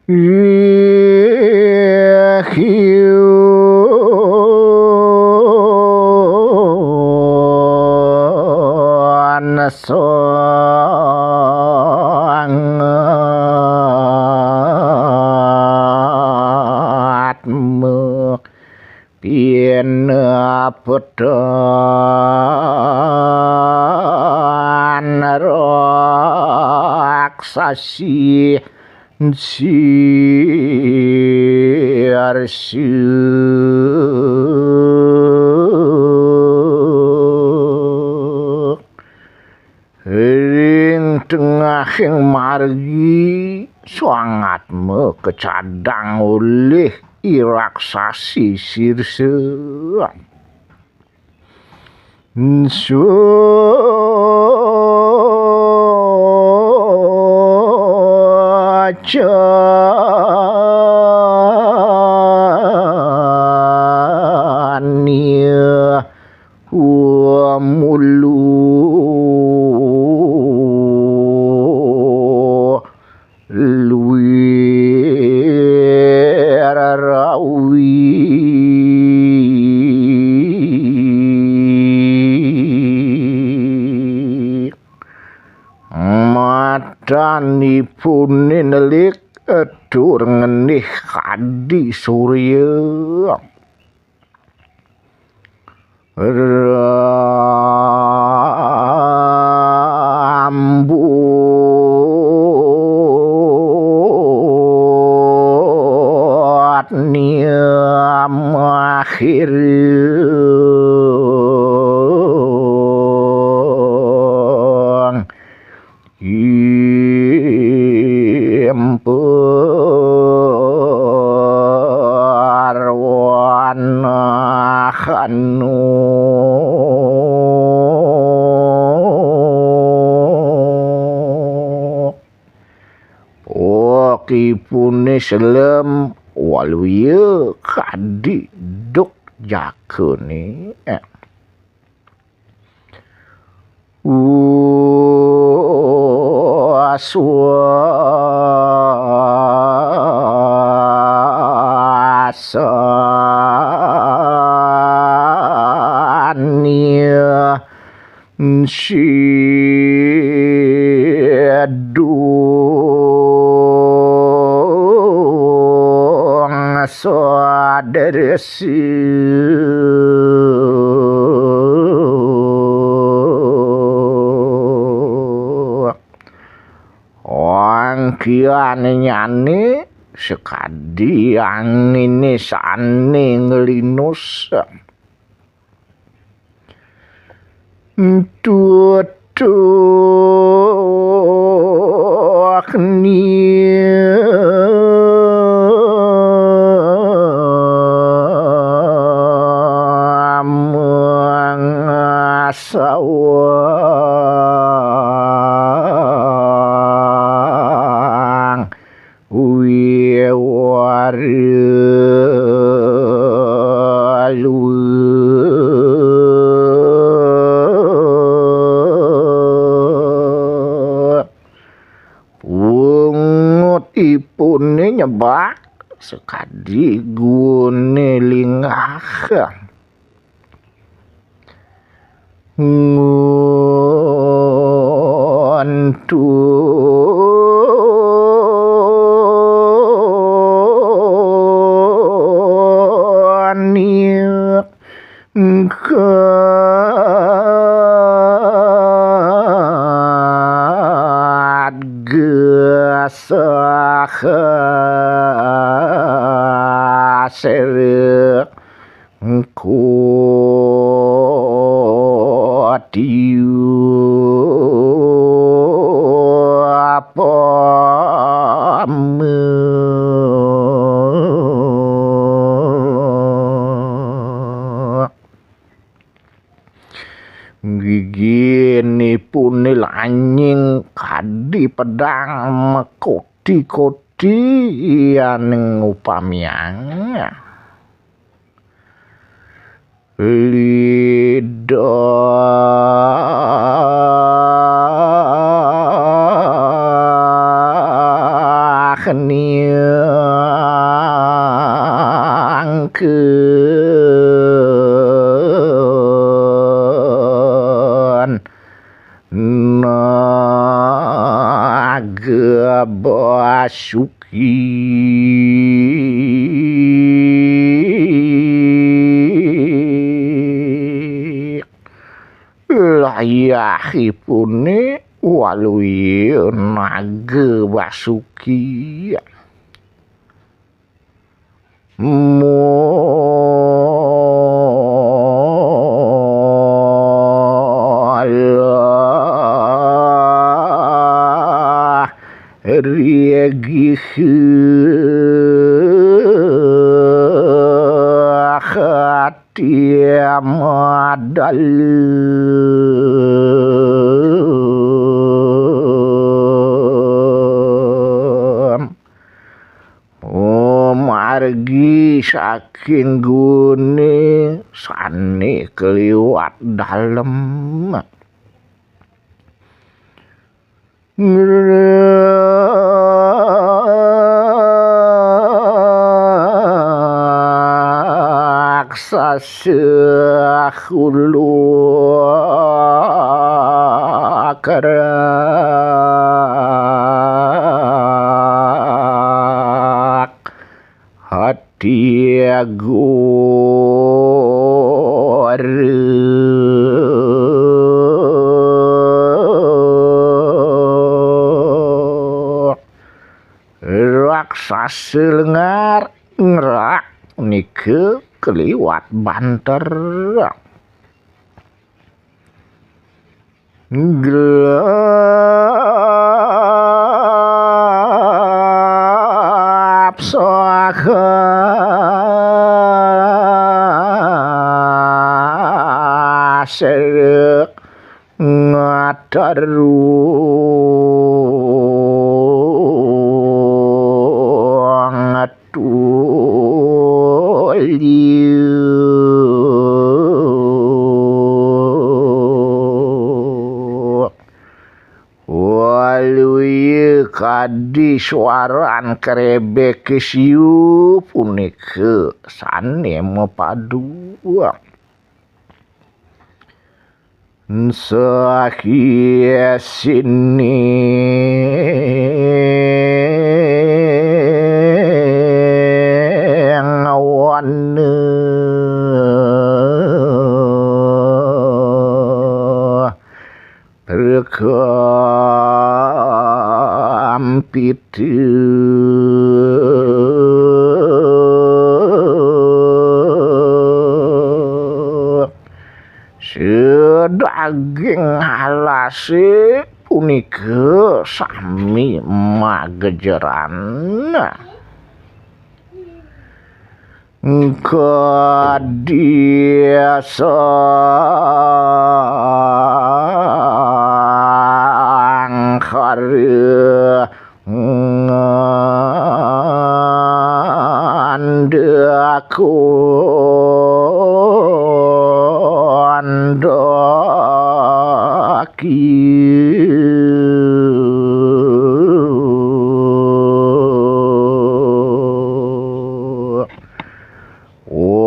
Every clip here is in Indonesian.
hiu sangat mepien pedan raksasi siarsu ring tengahing margi sangat mekecadang oleh iraksasi sirse cania mulu luir rawi madanipun nelik adur ngenih kadi surya rambut niam akhir warna khanu pokipune selem waluye kadi duk jakene suasania sidung saderesi kian nyane sekadi angine sane ngelinus tutuk ipune nyebak sekadi gune lingah nguntu niat sere tiu apa giginipun lanying kadi pedang mekoti-koti aning upamiang lidah masuki layahipune waluwi naga Basuki mola riegih hati madal margi saking gune sane kliwat dalem raksasa hulu kerak hati agor raksasa lengar ngerak nike keliwat banter gelap soaka serek waluy kadi suaran kerebek siu punike sane mepadu sakia sini ngawane rekampitu sedaging halase punike sami magejeran kadiasa angkara ngandaku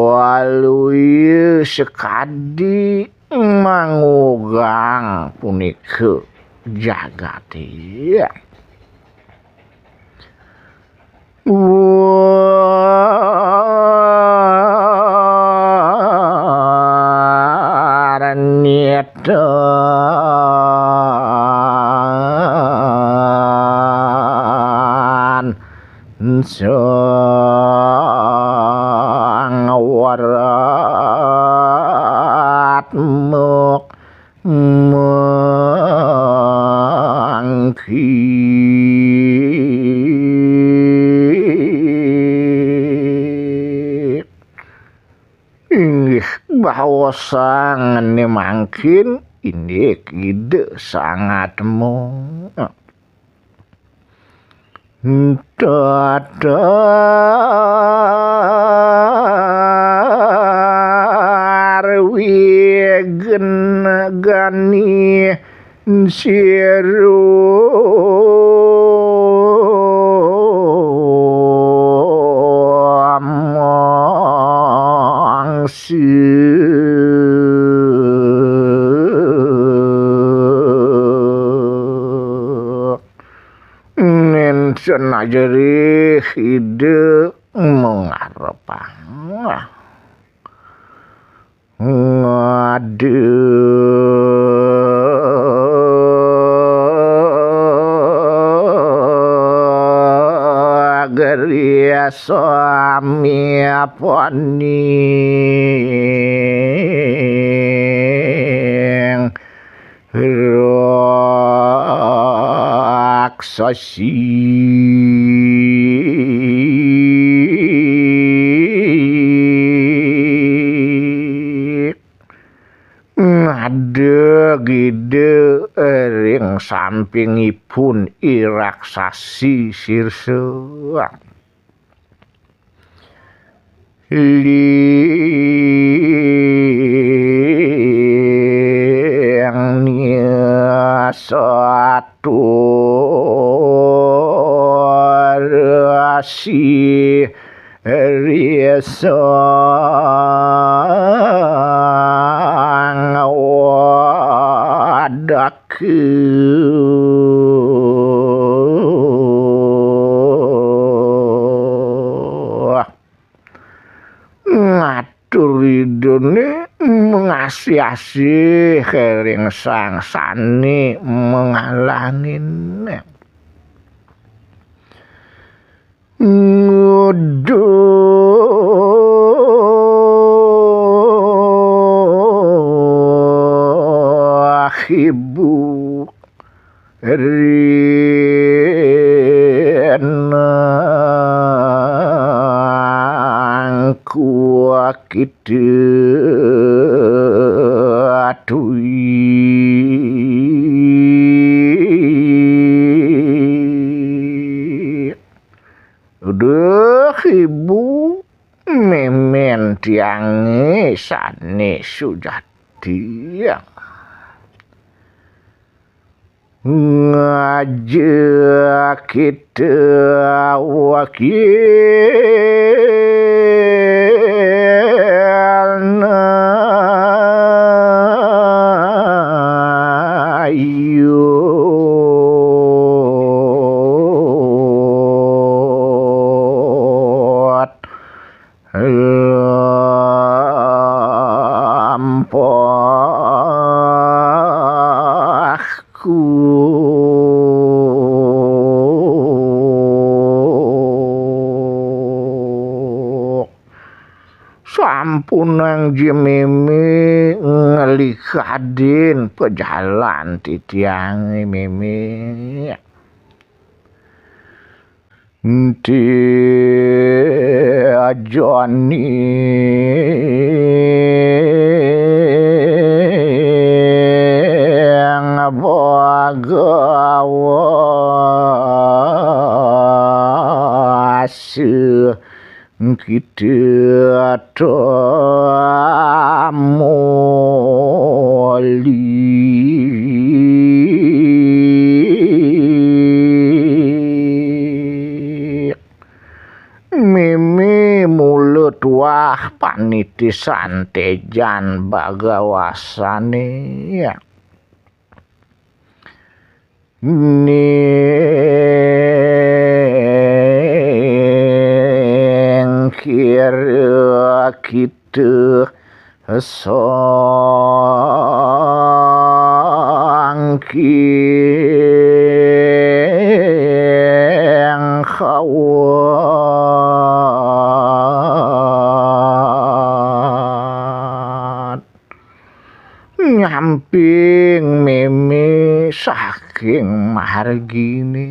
waluy sekadi mangugang punike jagate warnietan sang warat muk mangki inggih bahwasane mangkin indik ide sangat mung dadar wiegen gani siru senajeri ide mengarepang geria suami poning raksasi ngade gide ring sampingipun iraksasi sirse liangnya satu rasi riasang wadaku ngaturidone mengasiasi kering sang sani mengalangin nguduh ibu renangku atui udah ibu memen tiange sane sujati ngajak kita wakil ayu sampun nang jememe ngelikadin pejalan titiang meme nti ajoni ngabagawas kita tamoli mimi mulut wah panitisan tejan bagawasane neng kira kita sangking khawat nyamping meme saking margine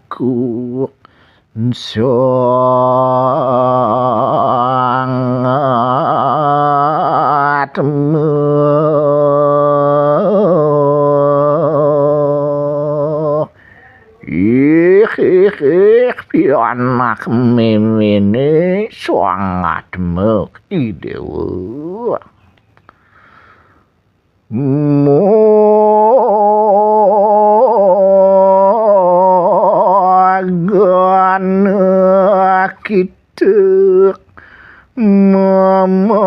anakku sangat pianak memene sangat mektidewa. Mogana kita memanggu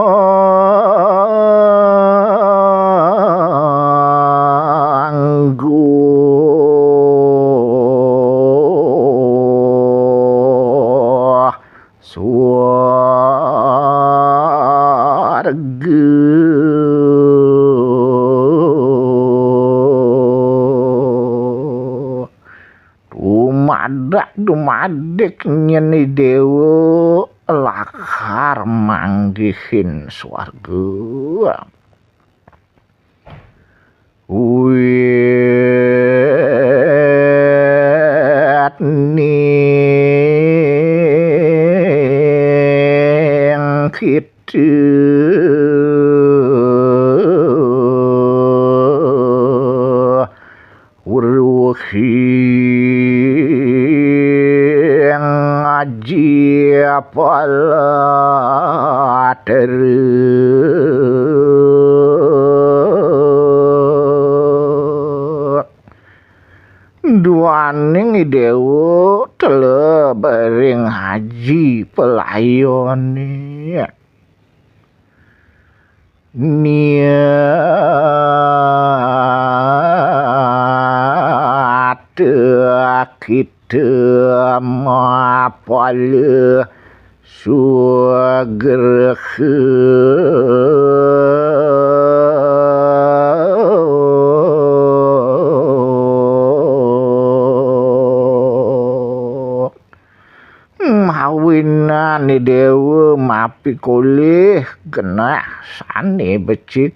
swarga. Dumadak nyeni dewa lakar manggihin swarga. Wet ning kita ngaji palater duaning dewa tele bering haji pelayone niat kita mapale sugerhe mawinan dewa mapi koleh genah sane becik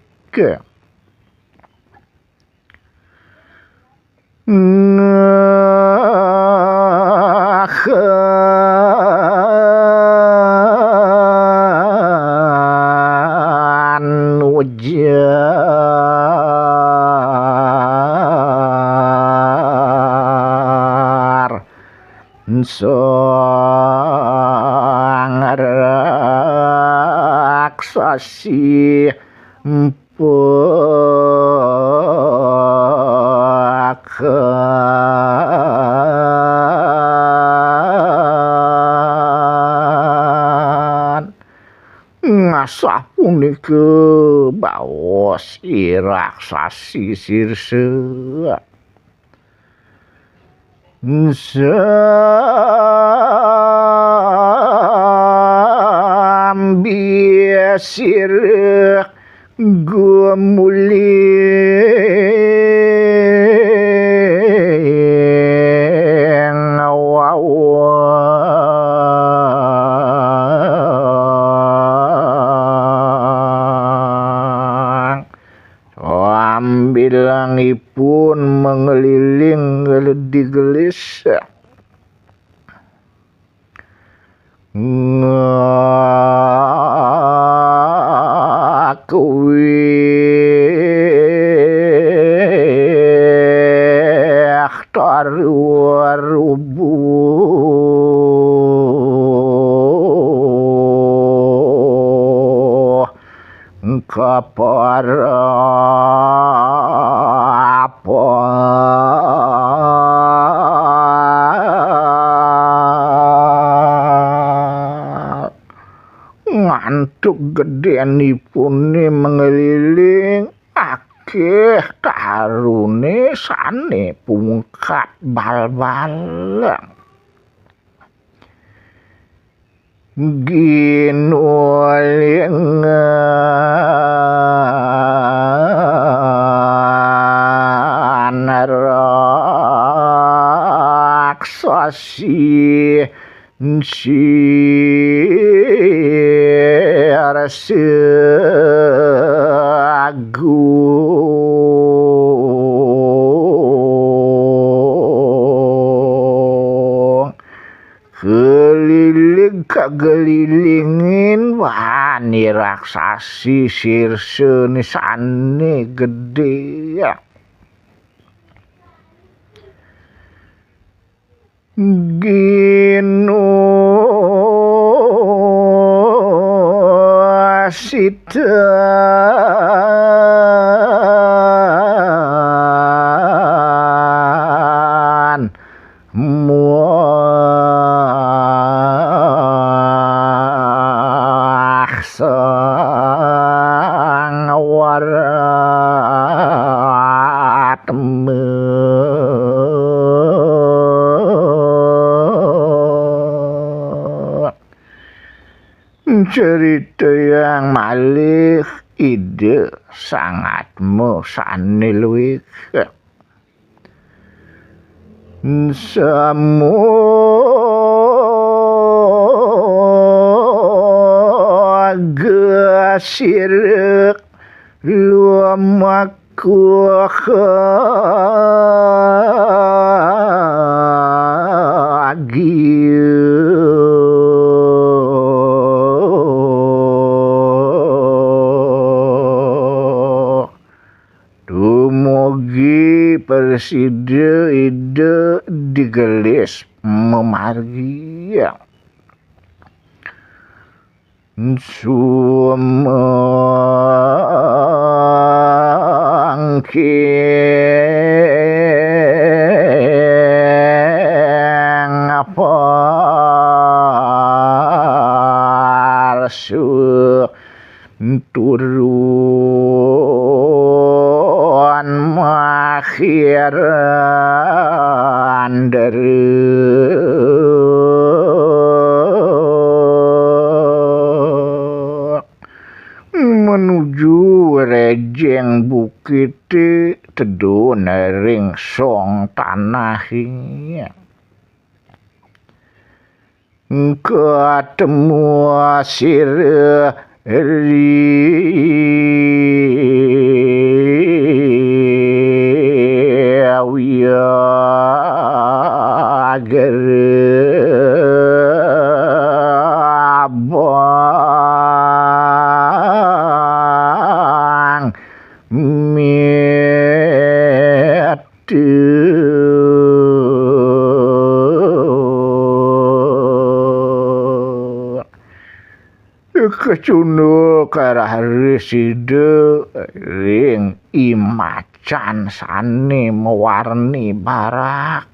ujar sang raksasi mpakan ngasah punika baos raksasi sirse sambil sirek gumuling wawang sambilangipun mengeliling geledi gelis ngakuih taruh kapara ngantuk gedenipun mengeliling akeh tarune sane pungkat bal-balang ginulingan raksasi agung keliling kagelilingin wani raksasi sirse nisane gede Gino sita muak sang warat cerita yang malih ide sangat sanilwik semua gesir lumaku dumugi persida ide digelis memargi sumangking palsu turun makhiran menuju rejeng bukit tedun ring song tanahi ketemu sirih riya gerabang kecuno karah reside ring imacan sane mewarni barak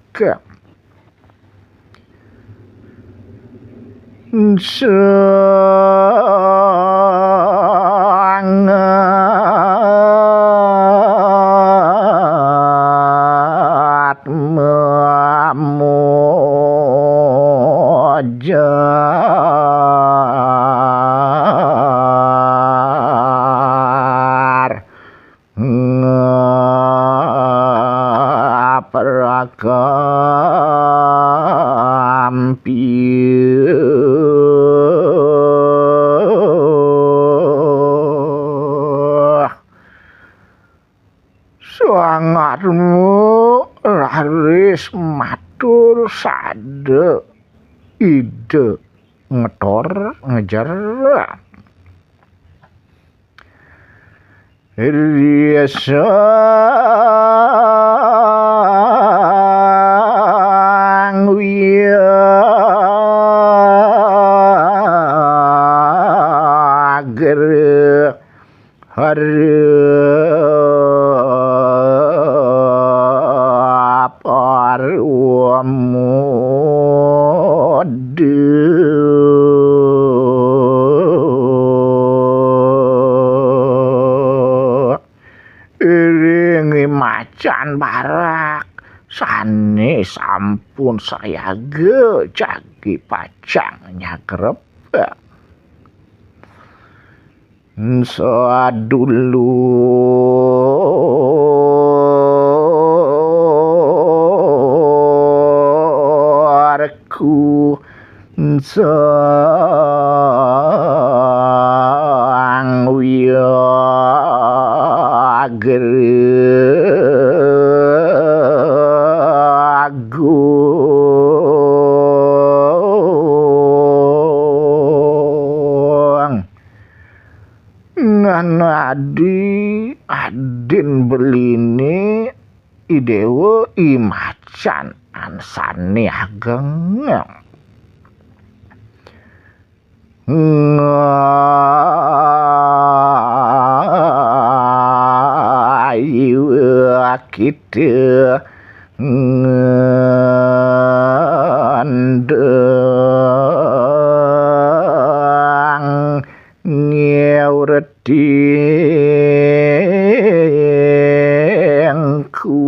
sangat memuja sangatmu laris matur sade ide ngetor ngejar riasa wiager iringi macan barak sane sampun sayage jagi pacang nyagrep sadulurku sang wiager agung adin beline idewo imacan mansane ageng ayu kitu ngendang ngeuredingku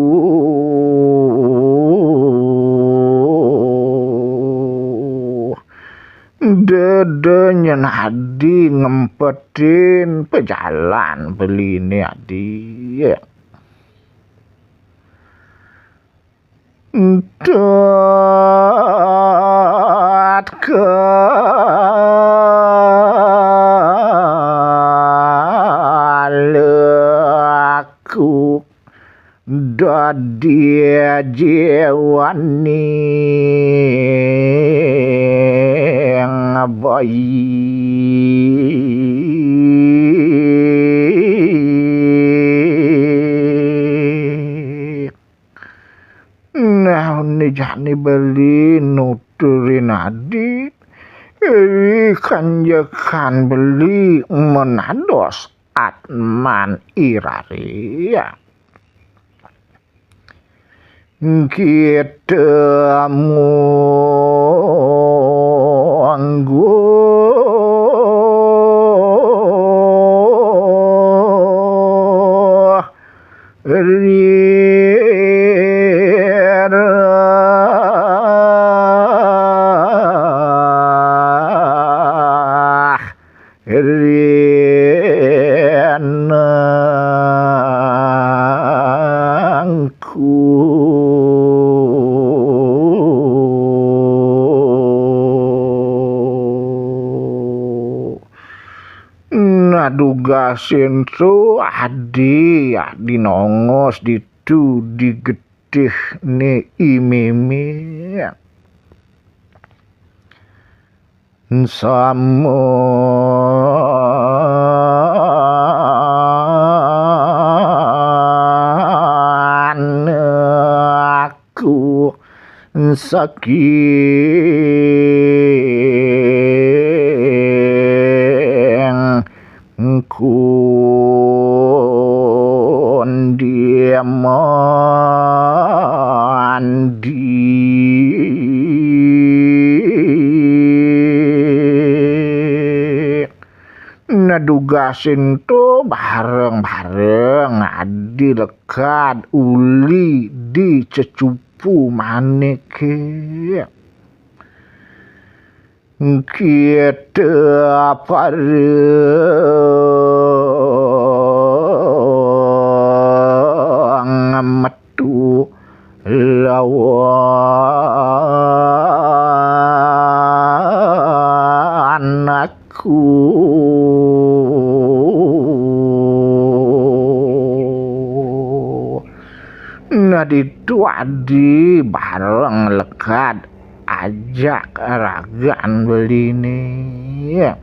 dedenyen adi ngempetin pejalan beline adi dat kaleku dadi jewani bayi nah jani beli nuturin adi kanjekan beli menados atman irari kita duga senso adi nongos ditu digedih ne imeme sama anakku saking kun dia mandi nadugasin to bareng-bareng adi lekat uli di cecupu maneke kita pareng metu lawan aku naditu adi bareng lekat ajak ragan beline